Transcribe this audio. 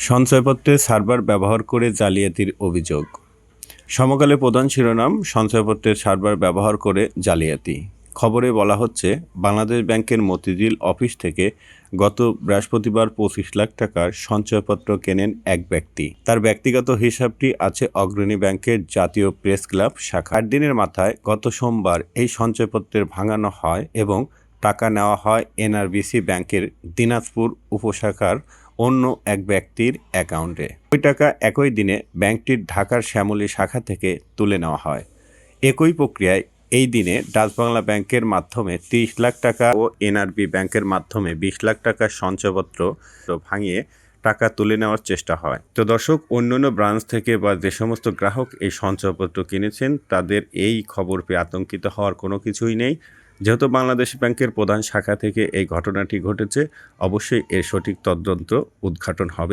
সঞ্চয়পত্রের server ব্যবহার করে জালিয়াতির অভিযোগ। সমকালে প্রধান শিরোনাম, সঞ্চয়পত্রের সার্ভার ব্যবহার করে জালিয়াতি। খবরে বলা হচ্ছে, বাংলাদেশ ব্যাংকের মতিঝিল অফিস থেকে গত বৃহস্পতিবার 25 লাখ টাকার সঞ্চয়পত্র কেনেন এক ব্যক্তি। তার ব্যক্তিগত হিসাবটি আছে অগ্রণী ব্যাংকের জাতীয় প্রেস ক্লাব শাখা। 8 দিনের মাথায় গত সোমবার এই সঞ্চয়পত্রের ভাঙানো হয় এবং টাকা নেওয়া হয় এনআরবিসি ব্যাংকের দিনাজপুর উপশাখার অন্য এক ব্যক্তির অ্যাকাউন্টে। ওই টাকা একই দিনে ব্যাংকটির ঢাকার শ্যামলী শাখা থেকে তুলে নেওয়া হয়। একই প্রক্রিয়ায় এই দিনে ডাচ বাংলা ব্যাংকের মাধ্যমে 30 লাখ টাকা ও এনআরবি ব্যাংকের মাধ্যমে 20 লাখ টাকার সঞ্চয়পত্র ভাঙিয়ে টাকা তুলে নেওয়ার চেষ্টা হয়। তো দর্শক, অন্যান্য ব্রাঞ্চ থেকে বা যে সমস্ত গ্রাহক এই সঞ্চয়পত্র কিনেছেন তাদের এই খবর পেয়ে আতঙ্কিত হওয়ার কোনো কিছুই নেই। যেহেতু বাংলাদেশ ব্যাংকের প্রধান শাখা থেকে এই ঘটনাটি ঘটেছে, অবশ্যই এর সঠিক তদন্ত উদ্ঘাটন হবে।